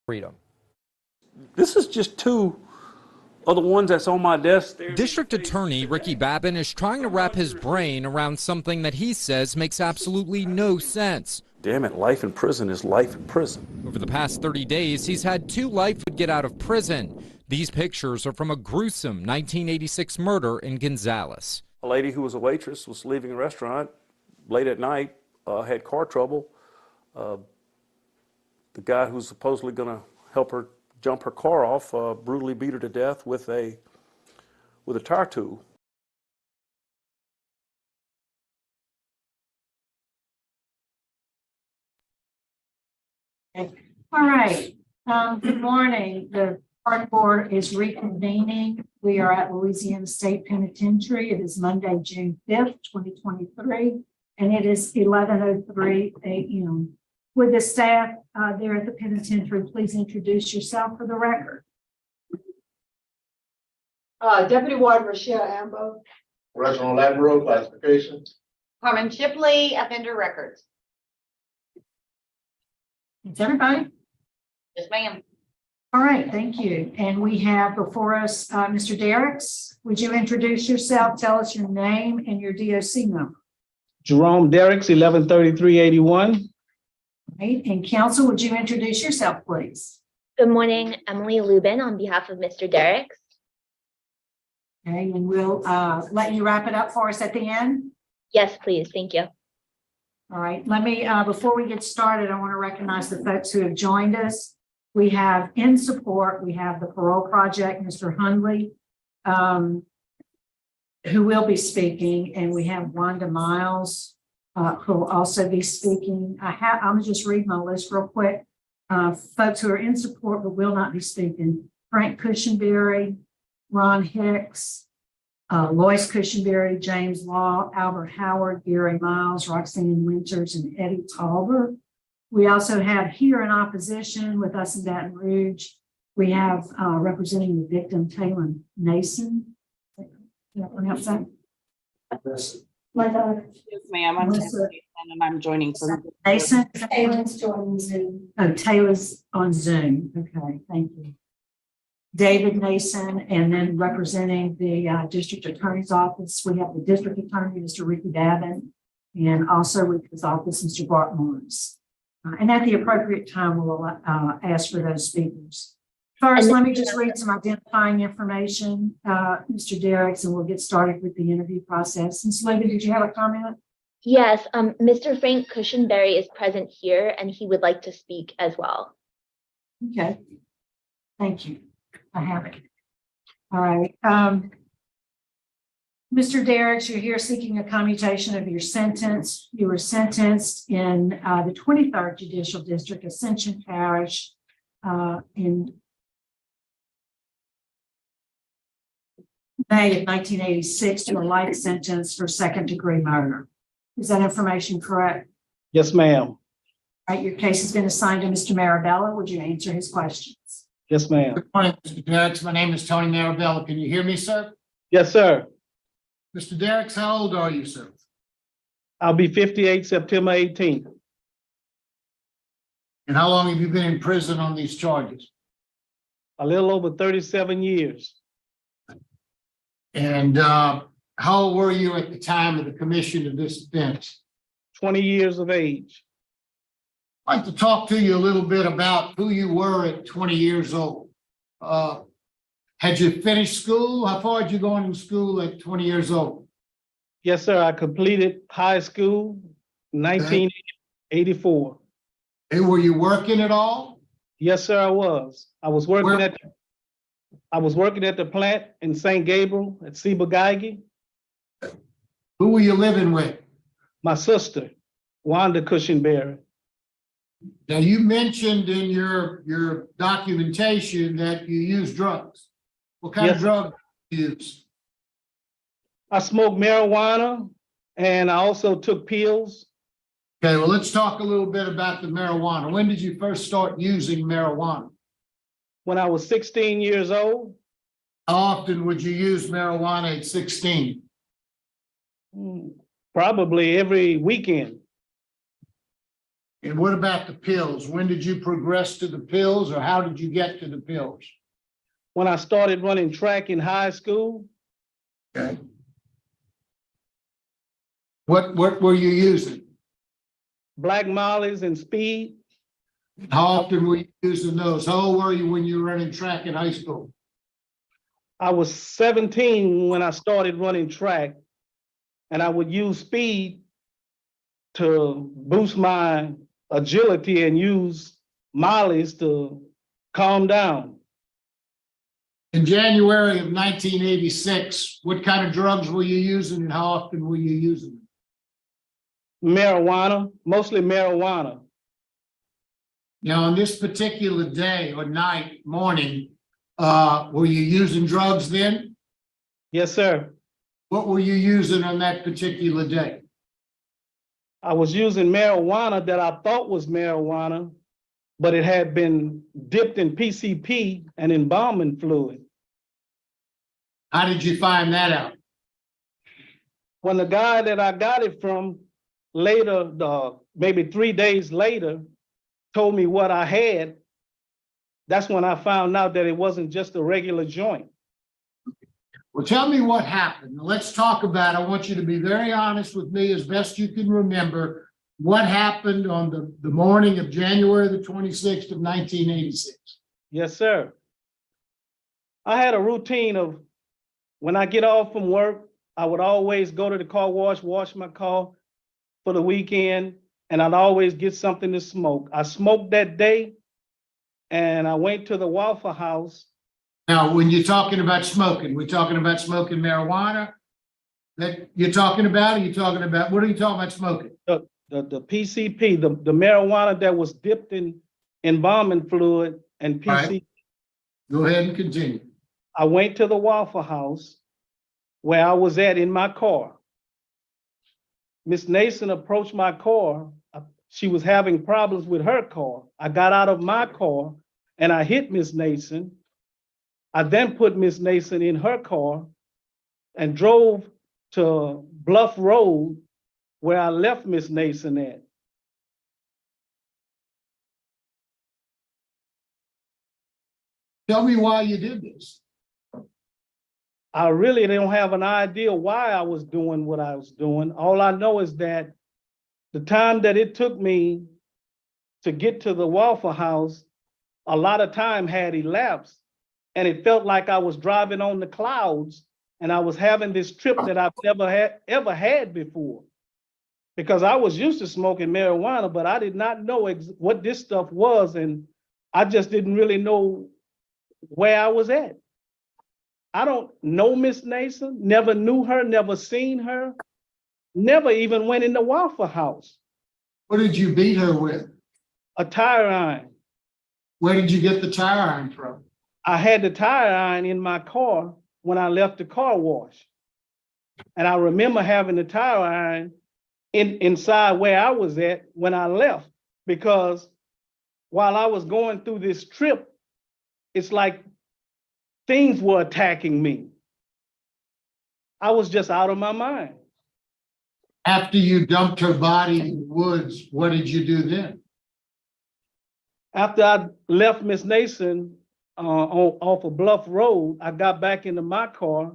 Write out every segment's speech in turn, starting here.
freedom. This is just two of the ones that's on my desk. District Attorney Ricky Babin is trying to wrap his brain around something that he says makes absolutely no sense. Damn it, life in prison is life in prison. Over the past 30 days, he's had 2 life would get out of prison. These pictures are from a gruesome 1986 murder in Gonzales. A lady who was a waitress was leaving a restaurant late at night, had car trouble. The guy who's supposedly going to help her jump her car off brutally beat her to death with a tire tool. All right. Good morning. The park board is reconvening. We are at Louisiana State Penitentiary. It is Monday, June 5th, 2023, and it is 11:03 a.m. Would the staff there at the penitentiary please introduce yourself for the record? Deputy Warden Rochelle Ambo. Regional Admiral classification. Carmen Shipley, offender records. It's everybody? Yes, ma'am. All right, thank you. And we have before us Mr. Derricks. Would you introduce yourself? Tell us your name and your DOC number. Jerome Derricks, 113381. Right, and counsel, would you introduce yourself, please? Good morning, Emily Lubin on behalf of Mr. Derricks. Okay, and we'll let you wrap it up for us at the end. Yes, please. Thank you. All right, let me, before we get started, I want to recognize the folks who have joined us. We have in support, we have the Parole Project, Mr. Hundley, who will be speaking, and we have Wanda Miles, who will also be speaking. I'm gonna just read my list real quick. Folks who are in support but will not be speaking: Frank Cushenberry, Ron Hicks, Lois Cushenberry, James Law, Albert Howard, Gary Miles, Roxanne Winters, and Eddie Tauber. We also have here in opposition with us in Baton Rouge, we have representing the victim, Taylor Nason. Did I pronounce that? Yes, ma'am. I'm Nason, and I'm joining from Nason. Taylor's joining Zoom. Oh, Taylor's on Zoom. Okay, thank you. David Nason, and then representing the district attorney's office, we have the district attorney, Mr. Ricky Babin, and also with his office, Mr. Bart Morris. And at the appropriate time, we'll ask for those speakers. First, let me just read some identifying information, Mr. Derricks, and we'll get started with the interview process. Ms. Lubin, did you have a comment? Yes, Mr. Frank Cushenberry is present here and he would like to speak as well. Okay, thank you. I have it. All right. Mr. Derricks, you're here seeking a commutation of your sentence. You were sentenced in the 23rd Judicial District, Ascension Parish, in May of 1986 to a life sentence for second-degree murder. Is that information correct? Yes, ma'am. All right, your case has been assigned to Mr. Marabella. Would you answer his questions? Yes, ma'am. Good morning, Mr. Derricks. My name is Tony Marabella. Can you hear me, sir? Yes, sir. Mr. Derricks, how old are you, sir? I'll be 58 September 18th. And how long have you been in prison on these charges? A little over 37 years. And how old were you at the time of the commission of this offense? 20 years of age. I'd like to talk to you a little bit about who you were at 20 years old. Had you finished school? How far had you gone in school at 20 years old? Yes, sir. I completed high school in 1984. And were you working at all? Yes, sir, I was. I was working at the plant in St. Gabriel at Ciba-Geigy. Who were you living with? My sister, Wanda Cushenberry. Now, you mentioned in your documentation that you use drugs. What kind of drug do you use? I smoked marijuana and I also took pills. Okay, well, let's talk a little bit about the marijuana. When did you first start using marijuana? When I was 16 years old. How often would you use marijuana at 16? Probably every weekend. And what about the pills? When did you progress to the pills, or how did you get to the pills? When I started running track in high school, Okay. What were you using? black mollies and speed, How often were you using those? How old were you when you were running track in high school? I was 17 when I started running track, and I would use speed to boost my agility and use mollies to calm down. In January of 1986, what kind of drugs were you using and how often were you using them? Marijuana, mostly marijuana. Now, on this particular day or night, morning, were you using drugs then? Yes, sir. What were you using on that particular day? I was using marijuana that I thought was marijuana, but it had been dipped in PCP and embalming fluid. How did you find that out? When the guy that I got it from later, maybe 3 days later, told me what I had, that's when I found out that it wasn't just a regular joint. Well, tell me what happened. Let's talk about it. I want you to be very honest with me as best you can remember what happened on the morning of January the 26th of 1986. Yes, sir. I had a routine of when I get off from work, I would always go to the car wash my car for the weekend, and I'd always get something to smoke. I smoked that day, and I went to the Waffle House. Now, when you're talking about smoking, we're talking about smoking marijuana that you're talking about? Or you're talking about, what are you talking about smoking? The PCP, the marijuana that was dipped in embalming fluid and PCP. All right. Go ahead and continue. I went to the Waffle House where I was at in my car. Miss Nason approached my car. She was having problems with her car. I got out of my car and I hit Miss Nason. I then put Miss Nason in her car and drove to Bluff Road where I left Miss Nason at. Tell me why you did this. I really don't have an idea why I was doing what I was doing. All I know is that the time that it took me to get to the Waffle House, a lot of time had elapsed, and it felt like I was driving on the clouds, and I was having this trip that I've never ever had before. Because I was used to smoking marijuana, but I did not know what this stuff was, and I just didn't really know where I was at. I don't know Miss Nason, never knew her, never seen her, never even went in the Waffle House. What did you beat her with? A tire iron. Where did you get the tire iron from? I had the tire iron in my car when I left the car wash. And I remember having the tire iron inside where I was at when I left, because while I was going through this trip, it's like things were attacking me. I was just out of my mind. After you dumped her body in the woods, what did you do then? After I left Miss Nason off of Bluff Road, I got back into my car,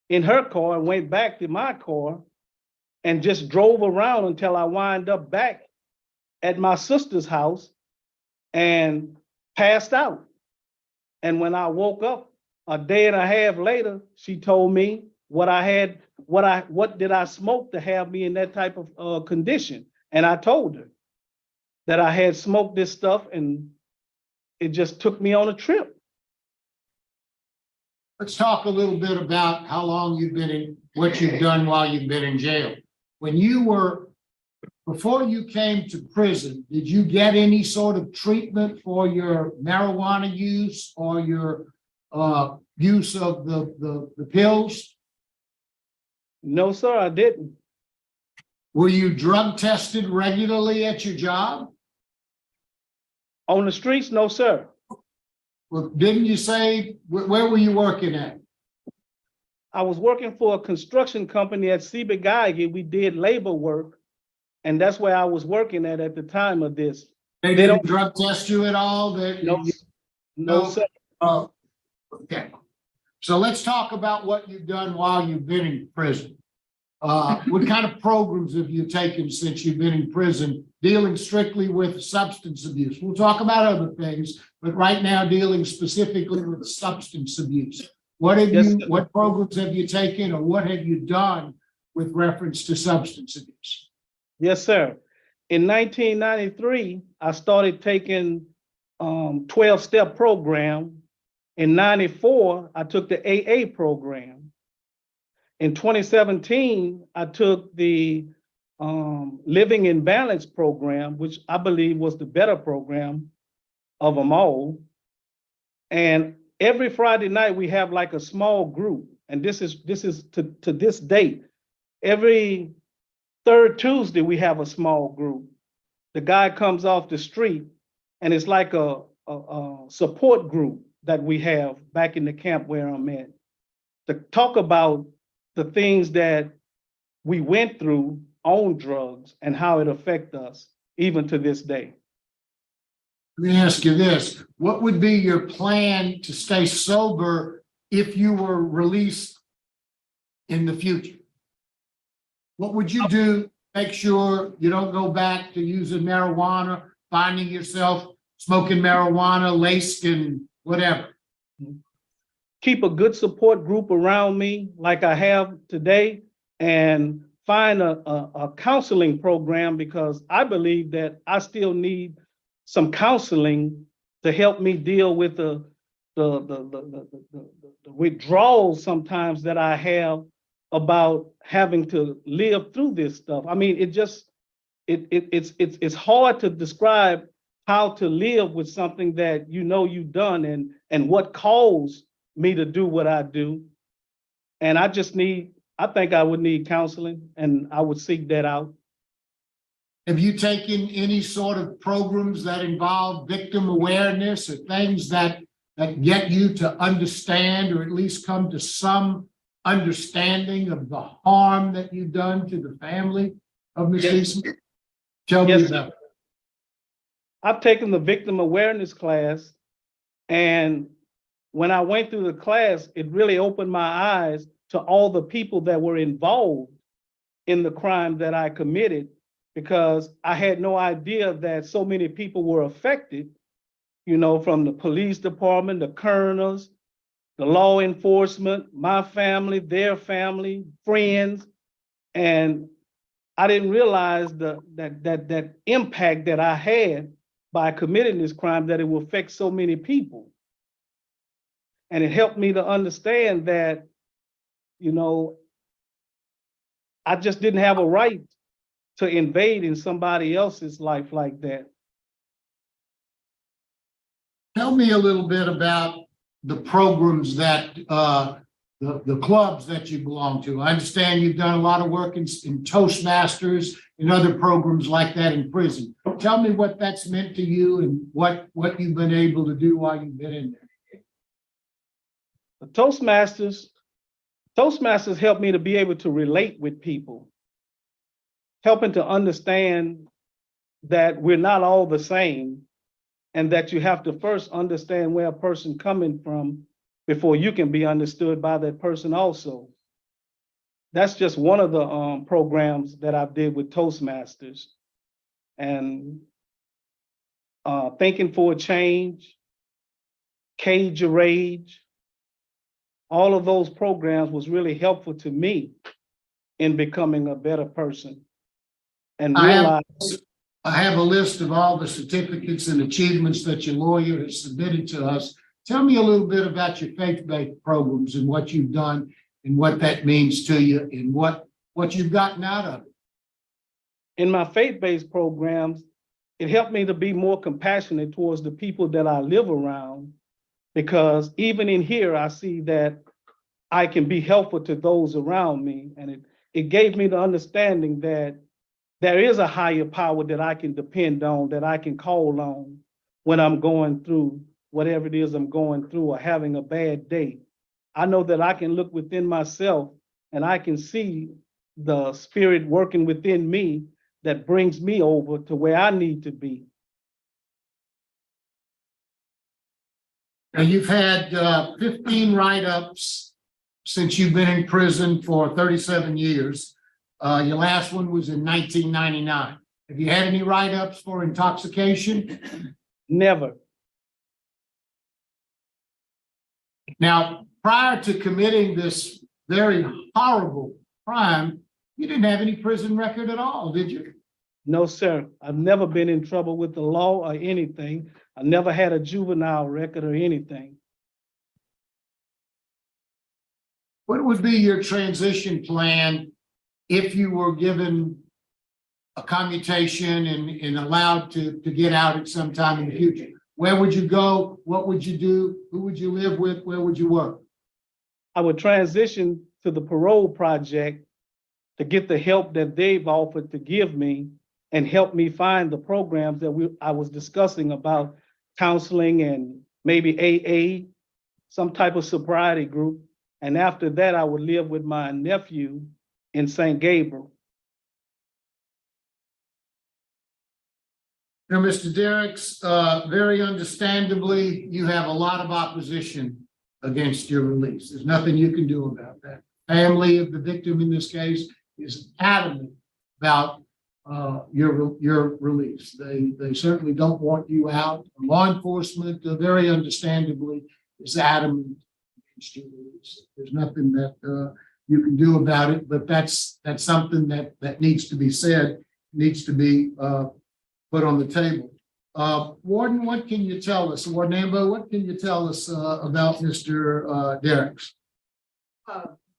in her car, and went back to my car and just drove around until I wind up back at my sister's house and passed out. And when I woke up a day and a half later, she told me what did I smoke to have me in that type of condition. And I told her that I had smoked this stuff and it just took me on a trip. Let's talk a little bit about how long you've been in, what you've done while you've been in jail. Before you came to prison, did you get any sort of treatment for your marijuana use or your use of the pills? No, sir, I didn't. Were you drug tested regularly at your job? On the streets, no, sir. Well, didn't you say, where were you working at? I was working for a construction company at Ciba-Geigy. We did labor work. And that's where I was working at the time of this. They didn't drug test you at all? No, no, sir. Oh, okay. So let's talk about what you've done while you've been in prison. What kind of programs have you taken since you've been in prison, dealing strictly with substance abuse? We'll talk about other things, but right now dealing specifically with substance abuse. What programs have you taken, or what have you done with reference to substance abuse? Yes, sir. In 1993, I started taking 12-step program. In 94, I took the AA program. In 2017, I took the Living in Balance program, which I believe was the better program of them all. And every Friday night, we have like a small group. And this is to this date. Every third Tuesday, we have a small group. The guy comes off the street, and it's like a support group that we have back in the camp where I'm at, to talk about the things that we went through on drugs and how it affects us even to this day. Let me ask you this. What would be your plan to stay sober if you were released in the future? What would you do? Make sure you don't go back to using marijuana, finding yourself smoking marijuana, laced in whatever. Keep a good support group around me like I have today, and find a counseling program, because I believe that I still need some counseling to help me deal with the withdrawals sometimes that I have about having to live through this stuff. I mean, it's hard to describe how to live with something that you know you've done and what caused me to do what I do. And I think I would need counseling, and I would seek that out. Have you taken any sort of programs that involve victim awareness, or things that get you to understand, or at least come to some understanding of the harm that you've done to the family of Ms. Nason? Tell me about it. I've taken the victim awareness class, and when I went through the class, it really opened my eyes to all the people that were involved in the crime that I committed, because I had no idea that so many people were affected, you know, from the police department, the coroners, the law enforcement, my family, their family, friends. And I didn't realize that impact that I had by committing this crime, that it will affect so many people. And it helped me to understand that, you know, I just didn't have a right to invade in somebody else's life like that. Tell me a little bit about the programs that the clubs that you belong to. I understand you've done a lot of work in Toastmasters and other programs like that in prison. Tell me what that's meant to you and what you've been able to do while you've been in there. The Toastmasters helped me to be able to relate with people, helping to understand that we're not all the same, and that you have to first understand where a person coming from before you can be understood by that person also. That's just one of the programs that I did with Toastmasters. And Thinking for a Change, Cage Your Rage, all of those programs was really helpful to me in becoming a better person. And I have a list of all the certificates and achievements that your lawyer has submitted to us. Tell me a little bit about your faith-based programs and what you've done and what that means to you and what you've gotten out of it. In my faith-based programs, it helped me to be more compassionate towards the people that I live around, because even in here, I see that I can be helpful to those around me. And it gave me the understanding that there is a higher power that I can depend on, that I can call on when I'm going through whatever it is I'm going through or having a bad day. I know that I can look within myself and I can see the spirit working within me that brings me over to where I need to be. Now, you've had 15 write-ups since you've been in prison for 37 years. Your last one was in 1999. Have you had any write-ups for intoxication? Never. Now, prior to committing this very horrible crime, you didn't have any prison record at all, did you? No, sir. I've never been in trouble with the law or anything. I never had a juvenile record or anything. What would be your transition plan if you were given a commutation and allowed to get out at some time in the future? Where would you go? What would you do? Who would you live with? Where would you work? I would transition to the parole project to get the help that they've offered to give me and help me find the programs that I was discussing about counseling and maybe AA, some type of sobriety group. And after that, I would live with my nephew in St. Gabriel. Now, Mr. Derricks, very understandably, you have a lot of opposition against your release. There's nothing you can do about that. Family of the victim in this case is adamant about your release. They certainly don't want you out. Law enforcement, very understandably, is adamant against your release. There's nothing that you can do about it, but that's something that needs to be said, needs to be put on the table. Warden, what can you tell us? Warden Ambo, what can you tell us about Mr. Derricks?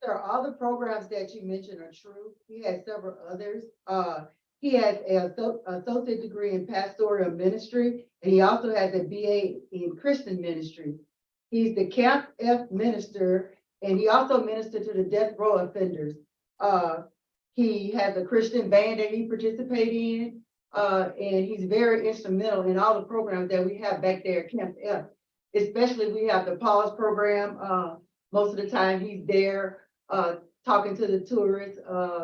Sir, all the programs that you mentioned are true. He has several others. He has an associate degree in pastoral ministry, and he also has a BA in Christian ministry. He's the Camp F minister, and he also ministered to the death row offenders. He has a Christian band that he participates in, and he's very instrumental in all the programs that we have back there at Camp F. Especially we have the pause program. Most of the time he's there talking to the tourists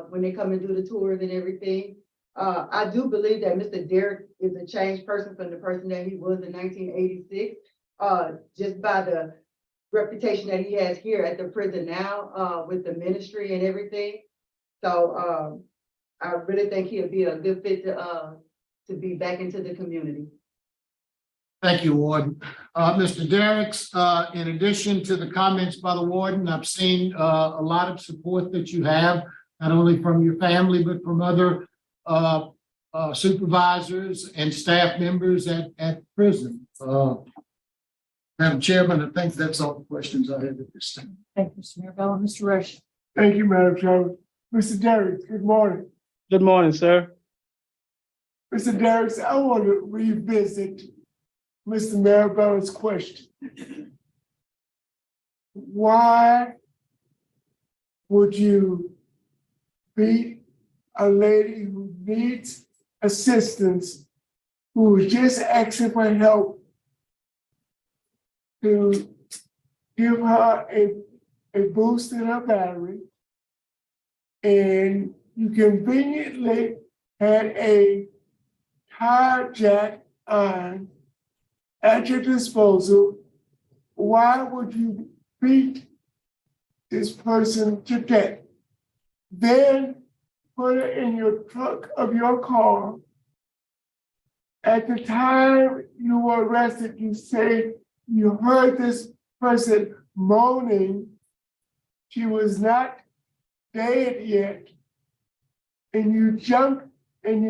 when they come and do the tours and everything. I do believe that Mr. Derrick is a changed person from the person that he was in 1986, just by the reputation that he has here at the prison now with the ministry and everything. So I really think he'll be a good fit to be back into the community. Thank you, Warden. Mr. Derricks, in addition to the comments by the Warden, I've seen a lot of support that you have, not only from your family, but from other supervisors and staff members at prison. Madam Chairman, I think that's all the questions I have at this time. Thank you, Mr. Mirabella. Mr. Rush. Thank you, Madam Chairman. Mr. Derricks, good morning. Good morning, sir. Mr. Derricks, I want to revisit Mr. Marabella's question. Why would you beat a lady who needs assistance, who is just asking for help, to give her a boost in her battery, and you conveniently had a tire jack on at your disposal? Why would you beat this person to death? Then put her in your trunk of your car. At the time you were arrested, you say you heard this person moaning. She was not dead yet. And you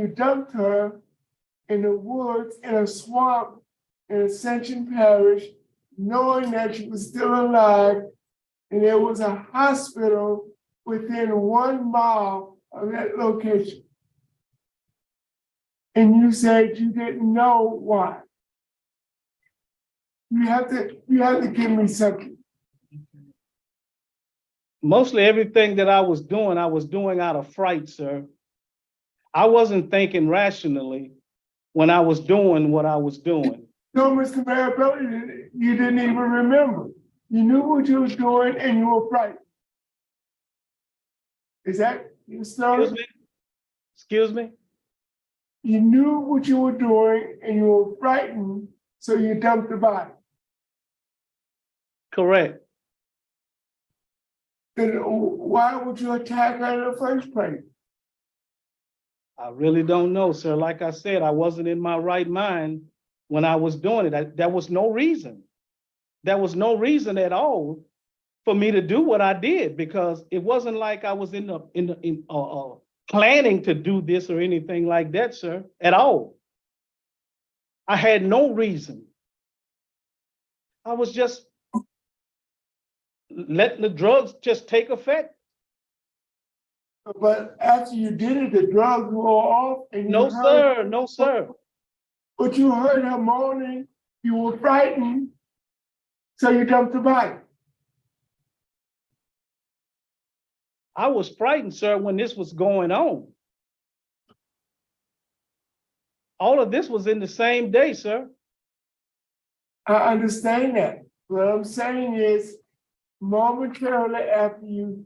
dumped her in the woods in a swamp in Ascension Parish, knowing that she was still alive, and there was a hospital within 1 mile of that location. And you said you didn't know why. You have to give me something. Mostly everything that I was doing out of fright, sir. I wasn't thinking rationally when I was doing what I was doing. No, Mr. Marabella, you didn't even remember. You knew what you were doing and you were frightened. Is that your story? Excuse me? You knew what you were doing and you were frightened, so you dumped the body. Correct. Then why would you attack her in the first place? I really don't know, sir. Like I said, I wasn't in my right mind when I was doing it. There was no reason. There was no reason at all for me to do what I did, because it wasn't like I was planning to do this or anything like that, sir, at all. I had no reason. I was just letting the drugs just take effect. But after you did it, the drugs were off and you No, heard, sir. No, sir. but you heard her moaning, you were frightened, so you dumped the body. I was frightened, sir, when this was going on. All of this was in the same day, sir. I understand that. What I'm saying is, momentarily after you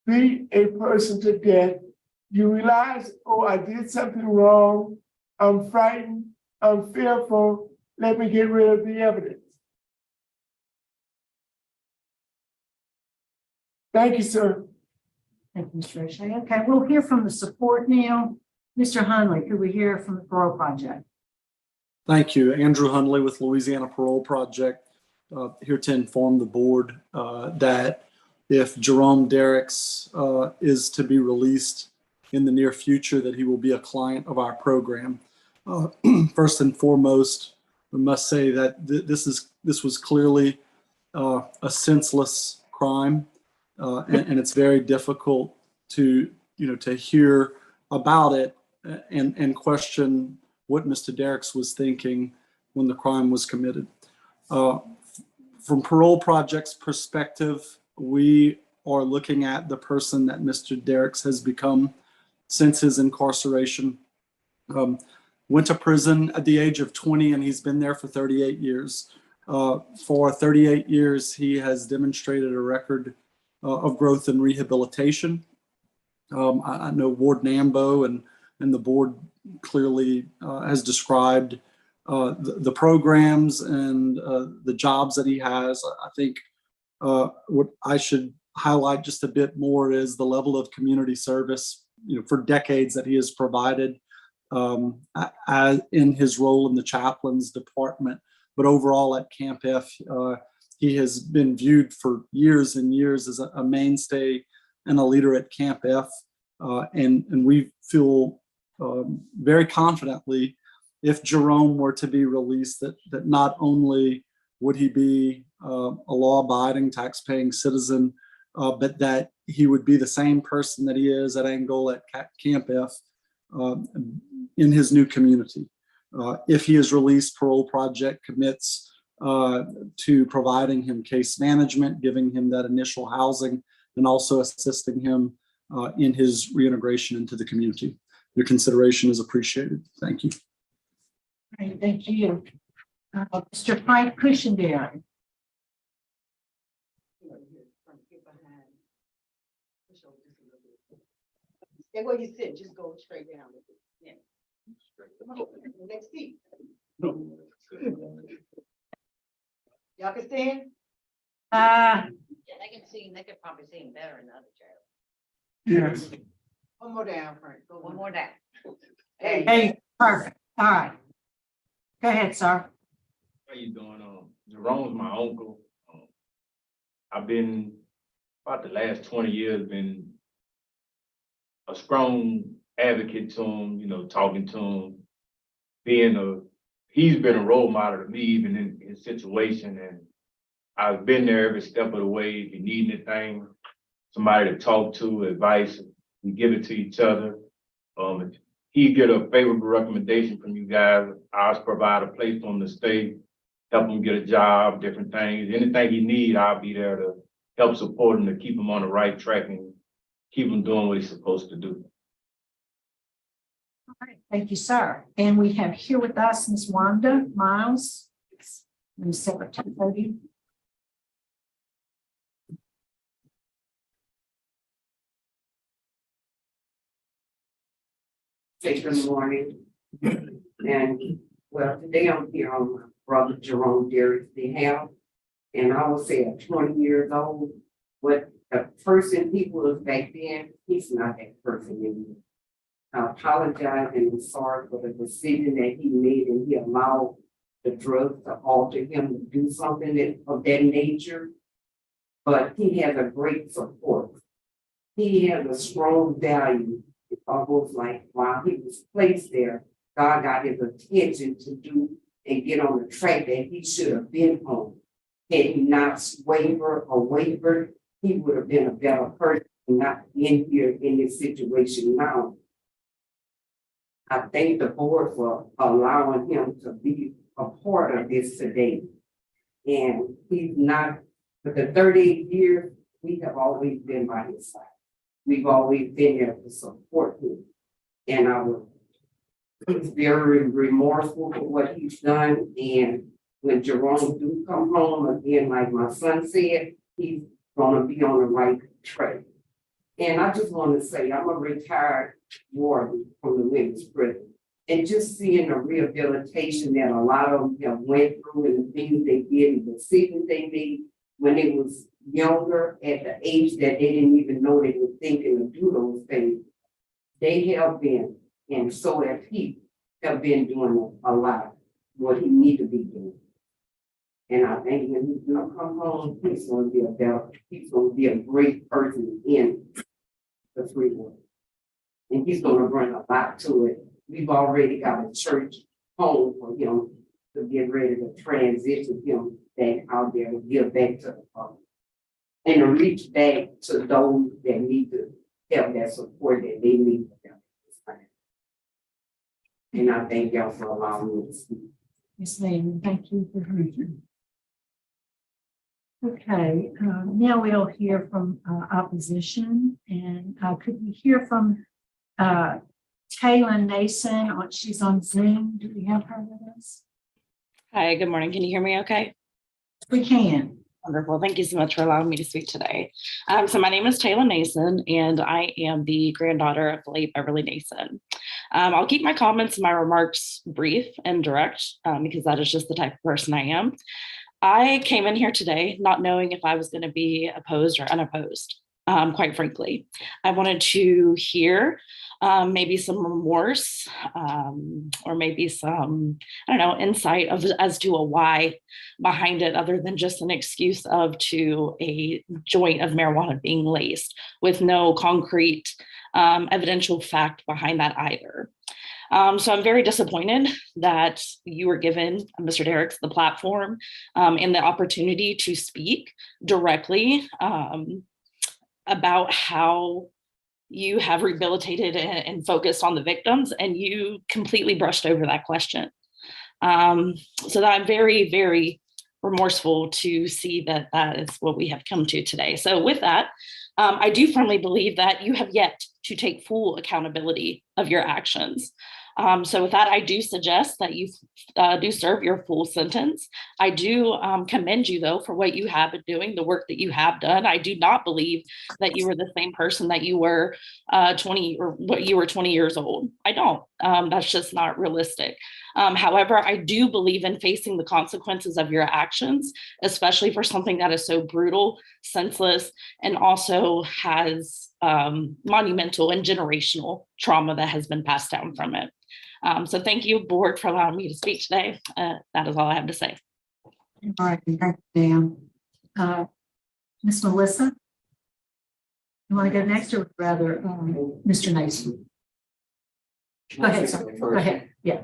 beat a person to death, you realize, oh, I did something wrong. I'm frightened. I'm fearful. Let me get rid of the evidence. Thank you, sir. Thank you, Mr. O'Shea. Okay, we'll hear from the support now. Mr. Hunley, could we hear from the Parole Project? Thank you. Andrew Hundley with Louisiana Parole Project, here to inform the board that if Jerome Derricks is to be released in the near future, that he will be a client of our program. First and foremost, we must say that this was clearly a senseless crime, and it's very difficult to hear about it and question what Mr. Derricks was thinking when the crime was committed. From Parole Project's perspective, we are looking at the person that Mr. Derricks has become since his incarceration. Went to prison at the age of 20, and he's been there for 38 years. For 38 years, he has demonstrated a record of growth and rehabilitation. I know Ward Nambo and the board clearly has described the programs and the jobs that he has. I think what I should highlight just a bit more is the level of community service, for decades that he has provided in his role in the chaplains department. But overall at Camp F, he has been viewed for years and years as a mainstay and a leader at Camp F. And we feel very confidently, if Jerome were to be released, that not only would he be a law-abiding, tax-paying citizen, but that he would be the same person that he is at Angola at Camp F in his new community. If he is released, Parole Project commits to providing him case management, giving him that initial housing, and also assisting him in his reintegration into the community. Your consideration is appreciated. Thank you. All right, thank you. Mr. Frank Cushenberry. Stay where you sit, just go straight down. Yeah. Next seat. Y'all can stand? Yeah, They could probably see him better in the other chair. Yes. One more down, Frank. Go one more down. hey, perfect. All right. Go ahead, sir. How you doing? Jerome's my uncle. I've been about the last 20 years been a strong advocate to him, talking to him, he's been a role model to me, even in his situation. And I've been there every step of the way. If you need anything, somebody to talk to, advice, we give it to each other. If he get a favorable recommendation from you guys, I'll provide a place for him to stay, help him get a job, different things. Anything he need, I'll be there to help support him, to keep him on the right track and keep him doing what he's supposed to do. All right, thank you, sir. And we have here with us Ms. Wanda Miles, in the secretary podium. say good morning. And well, today I'm here on my brother Jerome Derrick's behalf. And I will say at 20 years old, what the person he was back then, he's not that person anymore. I apologize and I'm sorry for the decision that he made, and he allowed the drugs to alter him to do something of that nature. But he has a great support. He has a strong value. It's almost like while he was placed there, God got his attention to do and get on the track that he should have been on. Had he not wavered, he would have been a better person and not in here in this situation now. I thank the board for allowing him to be a part of this today. And he's not, for the 38 years, we have always been by his side. We've always been there to support him. And he's very remorseful for what he's done. And when Jerome do come home, again, like my son said, he's gonna be on the right track. And I just want to say, I'm a retired warden from the women's prison. And just seeing the rehabilitation that a lot of them have went through and the things they did and the decisions they made when they was younger at the age that they didn't even know they were thinking to do those things. They have been, and so have he, have been doing a lot what he need to be doing. And I think when he's gonna come home, he's gonna be a great person in the free world. And he's gonna bring a lot to it. We've already got a church home for him to get ready to transition him back out there to give back to the public. And to reach back to those that need to have that support that they need for them at this time. And I thank y'all for allowing me to speak. Yes, ma'am. Thank you for hearing. Okay, now we'll hear from opposition, and could we hear from Taylor Nason? She's on Zoom. Do we have her with us? Hi, good morning. Can you hear me okay? We can. Wonderful. Thank you so much for allowing me to speak today. So my name is Taylor Nason, and I am the granddaughter of the late Beverly Nason. I'll keep my comments and my remarks brief and direct because that is just the type of person I am. I came in here today not knowing if I was going to be opposed or unopposed, quite frankly. I wanted to hear maybe some remorse or maybe some, I don't know, insight as to a why behind it, other than just an excuse to a joint of marijuana being laced with no concrete evidential fact behind that either. So I'm very disappointed that you were given, Mr. Derricks, the platform and the opportunity to speak directly about how you have rehabilitated and focused on the victims, and you completely brushed over that question. So that I'm very, very remorseful to see that that is what we have come to today. So with that, I do firmly believe that you have yet to take full accountability of your actions. So with that, I do suggest that you do serve your full sentence. I do commend you, though, for what you have been doing, the work that you have done. I do not believe that you were the same person that you were 20 years old. I don't. That's just not realistic. However, I do believe in facing the consequences of your actions, especially for something that is so brutal, senseless, and also has monumental and generational trauma that has been passed down from it. So thank you, board, for allowing me to speak today. That is all I have to say. All right, thank you, ma'am. Ms. Melissa, you want to go next, or rather, Mr. Nason? Go ahead, sir. Go ahead. Yeah.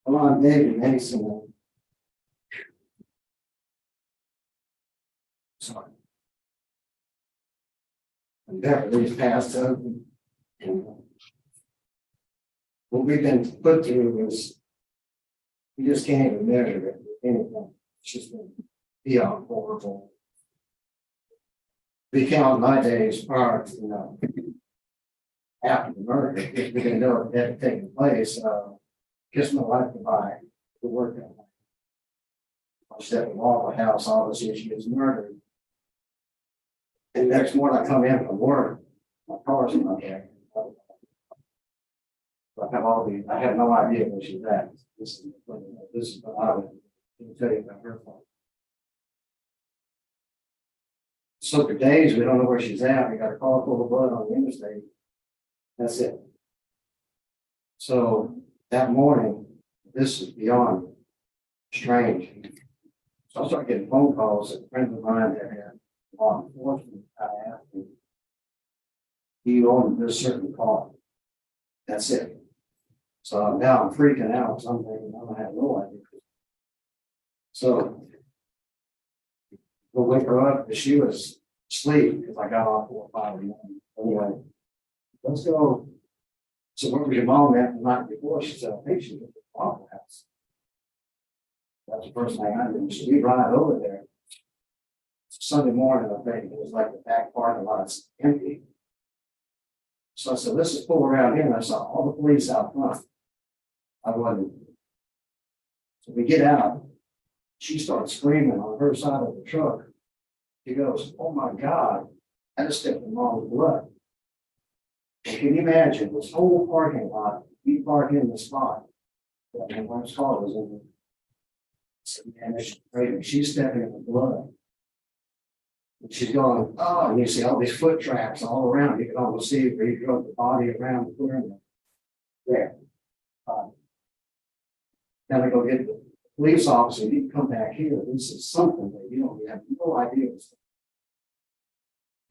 Well, I'm David Nason. Sorry. And Beverly's passed up. And what we've been put through is, you just can't even measure it with anything. It's just been beyond horrible. We count my days prior to, after the murder, if we didn't know it had taken place, guess my wife and I were working on it. I said at Waffle House, obviously she was murdered. And next morning I come in from work, My car's not there. I have no idea where she's at. This is what I can tell you about her phone. So for days, we don't know where she's at. We got a car full of blood on the interstate. That's it. So that morning, this is beyond strange. So I started getting phone calls that friends of mine that had law enforcement. I asked him, do you own this certain car? That's it. So now I'm freaking out. So I'm thinking, I have no idea. So we'll wake her up, but she was asleep because I got off 4 or 5 in the morning. Anyway, let's go. So where was your mom at the night before? She said, I think she was at the Waffle House. That's the first thing I did. So we ride over there. Sunday morning, I think it was like the back parking lot's empty. So I said, let's just pull around here. And I saw all the police out front. I wasn't. So we get out. She starts screaming on her side of the truck. She goes, oh my God, I just stepped in mom's blood. And can you imagine this whole parking lot? We park in the spot that my wife's car was in. So, man, it's crazy. She's stepping in the blood. And she's going, oh, and you see all these foot tracks all around. You can almost see where he drove the body around the corner. There. Then I go get the police officer. You can come back here. This is something that you have no idea.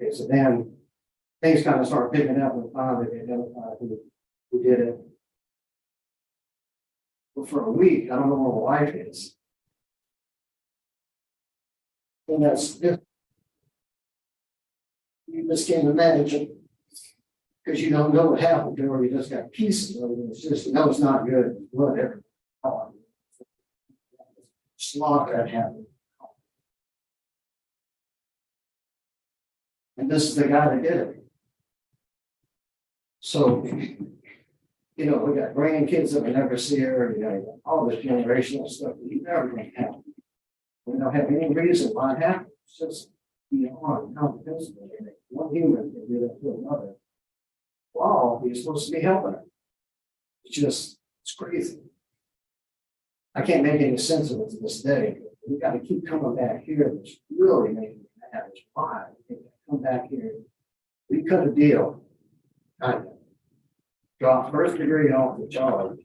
Okay, so then things kind of start picking up and finally they identified who did it. But for a week, I don't know where my wife is. And that's just, you just can't imagine because you don't know what happened to her. You just got pieces of it. It's just, you know, it's not good. It's blood everywhere. Slaughter that happened. And this is the guy that did it. So, you know, we got grandkids that will never see her, you know, all this generational stuff that you never going to happen. We don't have any reason why it happened. It's just beyond comprehensible. One human can do that to another. Wow, he's supposed to be helping her. It's crazy. I can't make any sense of it to this day. We got to keep coming back here. It's really making me mad. It's why we come back here. We cut a deal. Kind of. Drop first degree off the charge.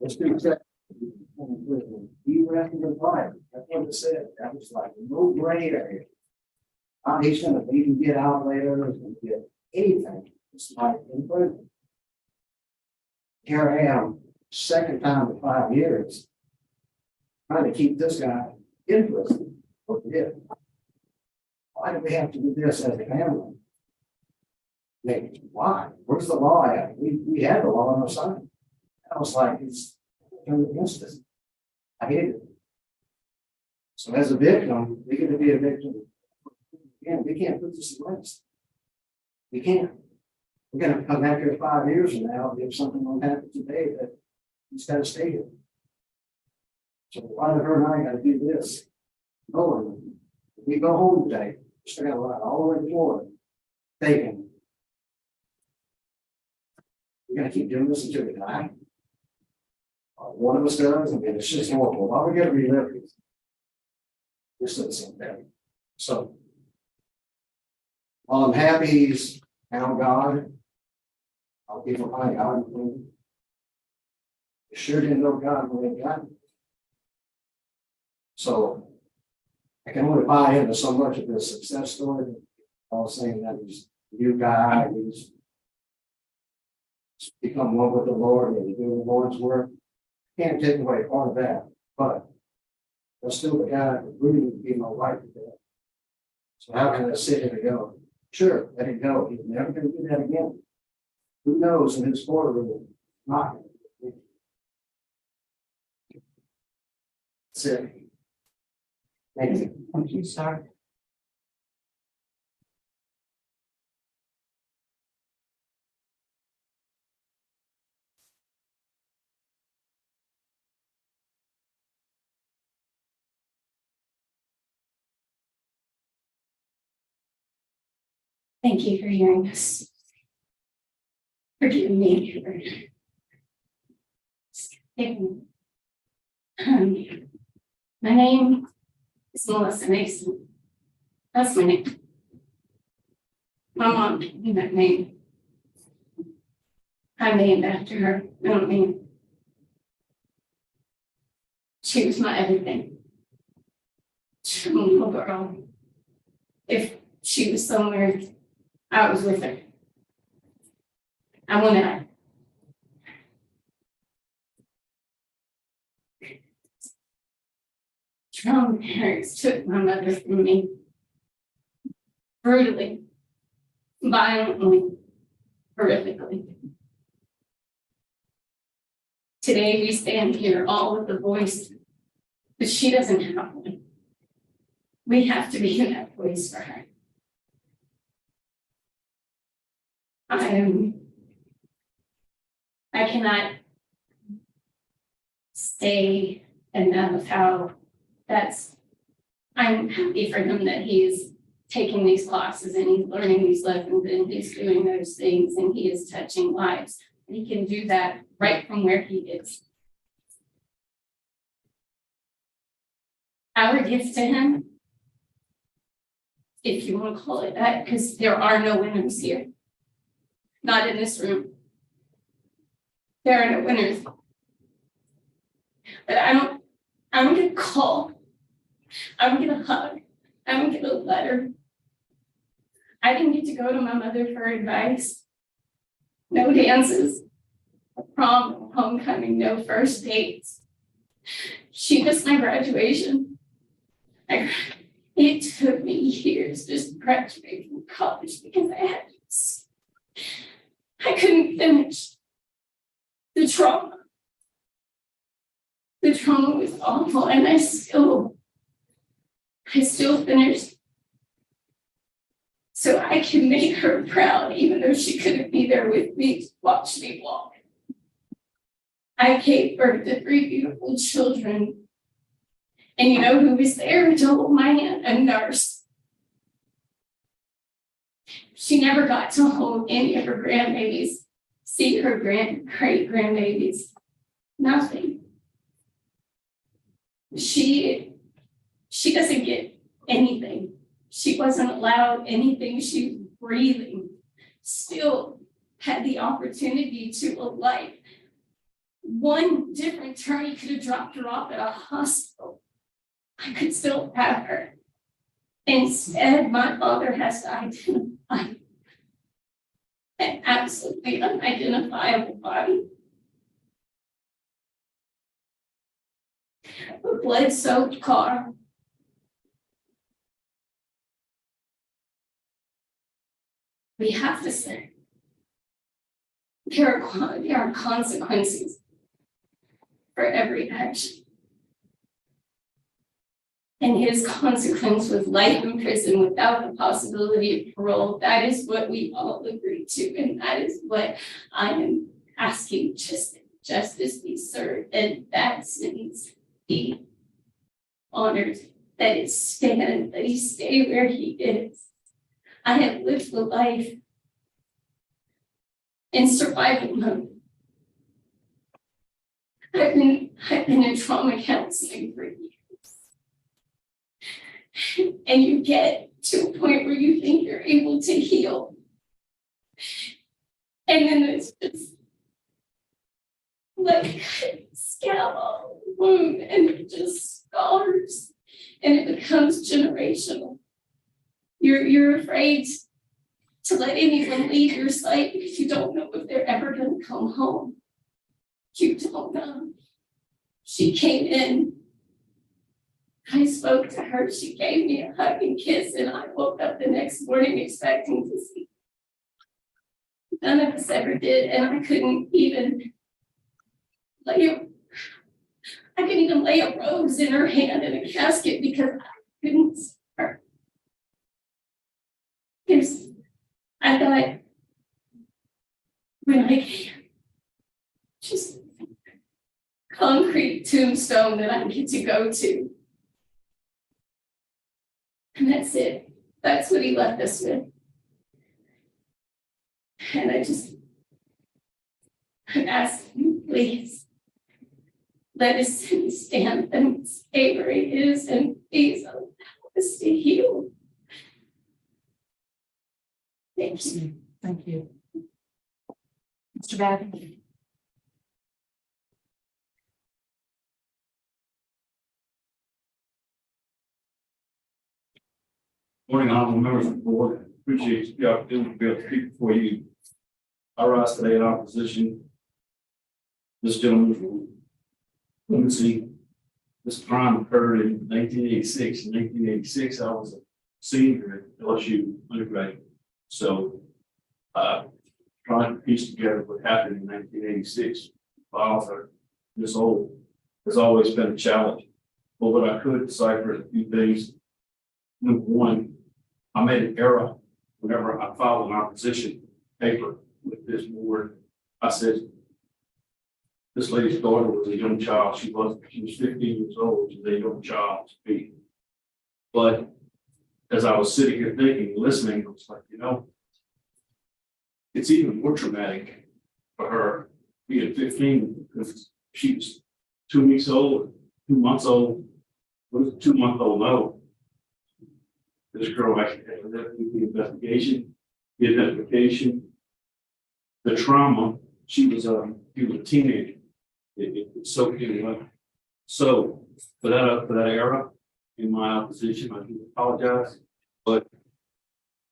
Let's do that. He reckoned the life. That's what it said. That was like no gray area. He's going to even get out later. He's going to get anything. It's like in prison. Here I am, second time in 5 years. Trying to keep this guy in prison. Why do we have to do this as a family? Maybe why? Where's the law at? We had the law on our side. I was like, it's turned against us. I hate it. So as a victim, we get to be a victim. Again, we can't put this to rest. We can't. We're going to come back here 5 years from now if something won't happen today that he's got to stay here. So why did her and I got to do this? No, we go home today, we're still going to ride all the way to Florida, thinking we're going to keep doing this until we die. One of us does, and it's just horrible. Why are we going to relive this? This doesn't better. So while I'm happy he's found God, I'll keep my God. I sure didn't know God when he got me. So I can only buy into so much of this success story. I was saying that he's a new guy, he's become one with the Lord and doing the Lord's work. Can't take away part of that, but that's still the guy that really would be my wife today. So how can I sit here and go? Sure, let it go. He's never going to do that again. Who knows in his courtroom? Not. That's it. Thank you. Thank you, sir. Thank you for hearing us. Forgive me. My name is Melissa Nason. That's my name. My mom gave me that name. I'm named after her. I don't mean. She was my everything. She was a little girl. If she was somewhere, I was with her. I went out. Jerome Derricks took my mother from me brutally, violently, horrifically. Today we stand here all with a voice, but she doesn't have one. We have to be in that voice for her. I cannot say enough how I'm happy for him that he is taking these classes and he's learning these lessons and he's doing those things and he is touching lives. And he can do that right from where he is. Our gift to him, if you want to call it that, because there are no winners here. Not in this room. There are no winners. But I'm gonna get a call. I'm gonna get a hug. I'm gonna get a letter. I didn't get to go to my mother for advice. No dances, prom, homecoming, no first dates. She missed my graduation. It took me years just to graduate from college because I couldn't finish. The trauma was awful, and I still finished. So I can make her proud, even though she couldn't be there with me to watch me walk. I gave birth to 3 beautiful children. And you know who was there to hold my hand? A nurse. She never got to hold any of her grandbabies, see her great grandbabies. Nothing. She doesn't get anything. She wasn't allowed anything. She was breathing. Still had the opportunity to a life. One different attorney could have dropped her off at a hospital. I could still have her. Instead, my father has to identify an absolutely unidentifiable body. A blood-soaked car. We have to say there are consequences for every action. And his consequence was life in prison without the possibility of parole. That is what we all agreed to, and that is what I am asking justice be served, and that sentence be honored, that he stay where he is. I have lived a life in survival mode. I've been in trauma counseling for years. And you get to a point where you think you're able to heal. And then it's just like a scab on the wound, and it just scars, and it becomes generational. You're afraid to let anyone leave your sight because you don't know if they're ever going to come home. You don't know. She came in. I spoke to her. She gave me a hug and kiss, and I woke up the next morning expecting to see. None of us ever did, and I couldn't even lay a rose in her hand in a casket because I couldn't see her. I thought when I came, just concrete tombstone that I get to go to. And that's it. That's what he left us with. And I'm asking you, please, let his sin stand and stay where he is, and please help us to heal. Thank you. Thank you. Mr. Babin? Morning, honorable members of the board. Appreciate the opportunity to be able to speak before you. I rise today in opposition. This gentleman's rule. Let me see. This crime occurred in 1986. In 1986, I was a senior at LSU undergraduate. So, trying to piece together what happened in 1986, author this old, has always been a challenge. But what I could decipher is a few things. Number one, I made an error whenever I filed an opposition paper with this board. I said, this lady's daughter was a young child. She was 15 years old. She was a young child to be. But as I was sitting here thinking, listening, I was like, you know, it's even more traumatic for her being 15 because she was 2 weeks old, 2 months old. What does a 2-month-old know? This girl actually had to live through the investigation, the identification, the trauma. She was a teenager. It soaked in up. So for that era, in my opposition, I do apologize, but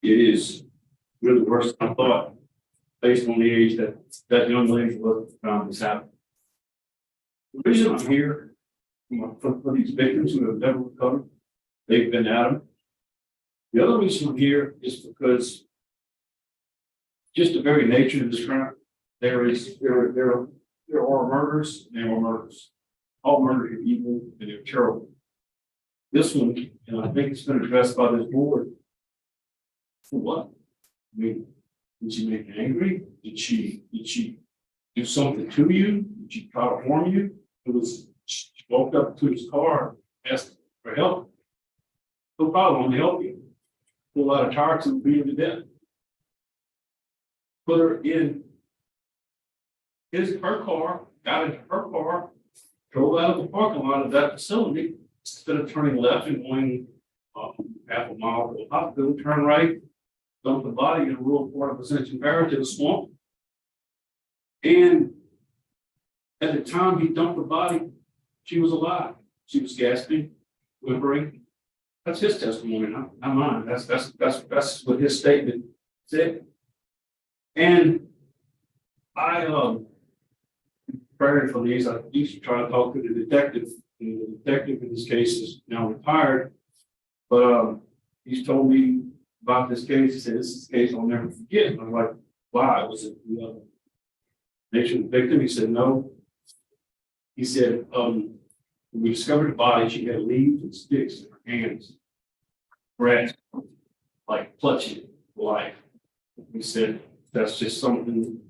it is really worse than I thought, based on the age that that young lady was found this happened. The reason I'm here for these victims who have never recovered, they've been adamant. The other reason I'm here is because just the very nature of this crime, there are murders, and there are murders. All murders are evil and they're terrible. This one, and I think it's been addressed by this board. For what? I mean, did she make you angry? Did she do something to you? Did she try to harm you? She walked up to his car, asked for help. No problem, I'm gonna help you. Pull out a tire to beat her to death. Put her in her car, got into her car, drove out of the parking lot of that facility, instead of turning left and going half a mile to the hospital, turn right, dump the body in a rural part of Ascension Parish to the swamp. And at the time he dumped the body, she was alive. She was gasping, whimpering. That's his testimony, not mine. That's what his statement said. And I prior for these, I used to try to talk to the detective. And the detective in this case is now retired, but he's told me about this case. He said, "This is a case I'll never forget." And I'm like, "Why? Was it the nature of the victim?" He said, "No." He said, when we discovered the body, she had leaves and sticks in her hands, grasped, like clutching life. He said, that's just something,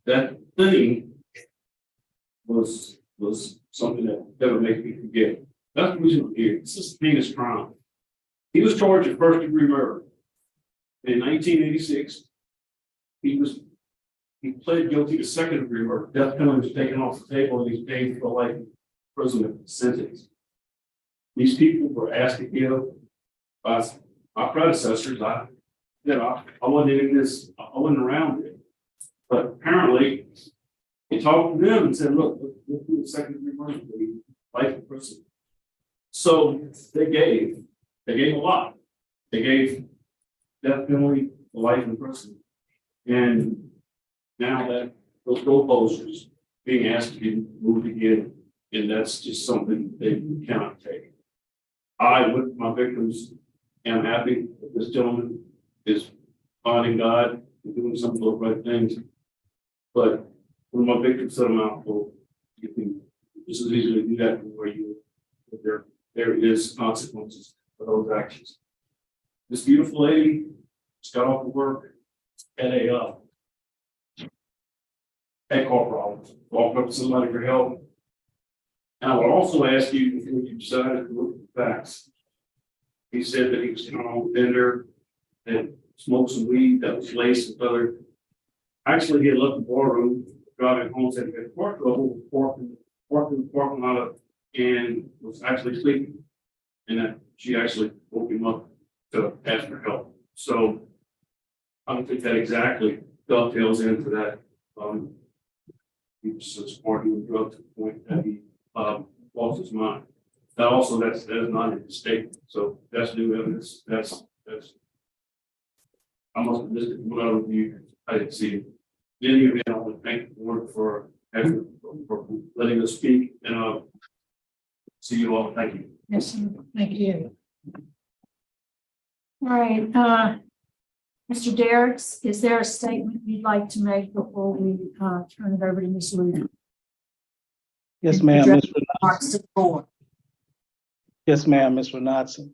that thing was something that never makes me forget. That's the reason I'm here. This is the heinous crime. He was charged with first-degree murder. In 1986, he pled guilty to second-degree murder. Death penalty was taken off the table and he's paid for life imprisonment sentence. These people were asked to give by my predecessors. I wasn't in this, I wasn't around it. But apparently, he talked to them and said, "Look, let's do a second-degree murder, life in prison." So they gave a lot. They gave death penalty, life in prison. And now that those goalposts being asked to be moved again, and that's just something they cannot take. I, with my victims, am happy that this gentleman is finding God and doing some of those right things. But when my victims set them out, well, you can just as easily do that where there is consequences for those actions. This beautiful lady just got off of work at a car problem, walked up to somebody for help. And I would also ask you, before you decided to look at the facts, he said that he was on a vendor that smoked some weed that was laced with other. Actually, he had left the bar room, driving home, said he had car trouble, parked in the parking lot and was actually sleeping. And that she actually woke him up to ask for help. So I don't think that exactly dovetails into that. He was supporting the drug to the point that he lost his mind. That also, that is not in the statement. So that's new evidence. That's I must have missed it. What I reviewed, I didn't see it. In any event, I want to thank the board for letting us speak, and see you all. Thank you. Yes, sir. Thank you. All right, Mr. Derricks, is there a statement you'd like to make before we turn it over to Ms. Luder? Yes, ma'am, Ms. Remarks to the board. Yes, ma'am, Ms. Renatson.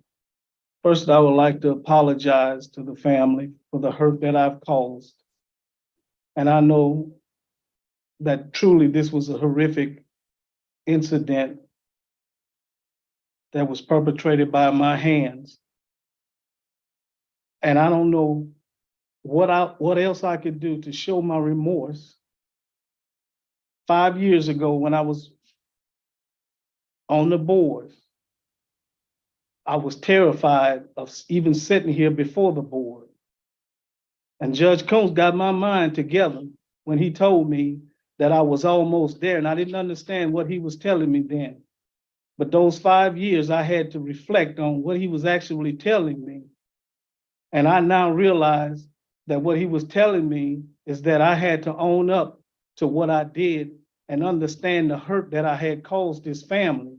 First, I would like to apologize to the family for the hurt that I've caused. And I know that truly this was a horrific incident that was perpetrated by my hands. And I don't know what else I could do to show my remorse. 5 years ago, when I was on the board, I was terrified of even sitting here before the board. And Judge Combs got my mind together when he told me that I was almost there, and I didn't understand what he was telling me then. But those 5 years, I had to reflect on what he was actually telling me. And I now realize that what he was telling me is that I had to own up to what I did and understand the hurt that I had caused this family,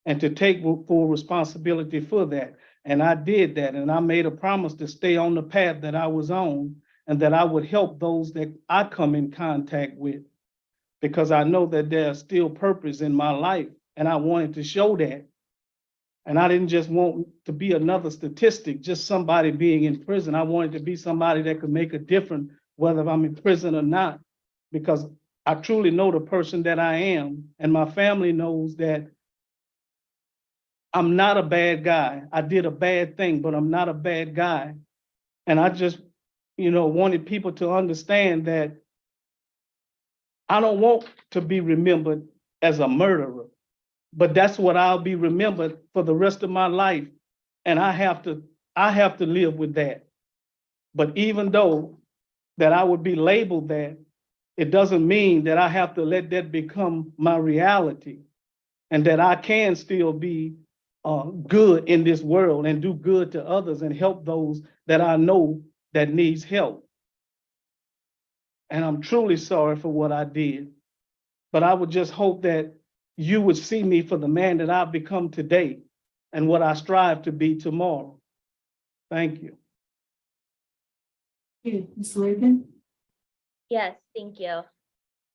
and to take full responsibility for that. And I did that, and I made a promise to stay on the path that I was on, and that I would help those that I come in contact with, because I know that there's still purpose in my life, and I wanted to show that. And I didn't just want to be another statistic, just somebody being in prison. I wanted to be somebody that could make a difference, whether I'm in prison or not, because I truly know the person that I am, and my family knows that I'm not a bad guy. I did a bad thing, but I'm not a bad guy. And I just, wanted people to understand that I don't want to be remembered as a murderer, but that's what I'll be remembered for the rest of my life. And I have to live with that. But even though that I would be labeled that, it doesn't mean that I have to let that become my reality, and that I can still be good in this world and do good to others and help those that I know that needs help. And I'm truly sorry for what I did, but I would just hope that you would see me for the man that I've become today and what I strive to be tomorrow. Thank you. Ms. Reagan? Yes, thank you.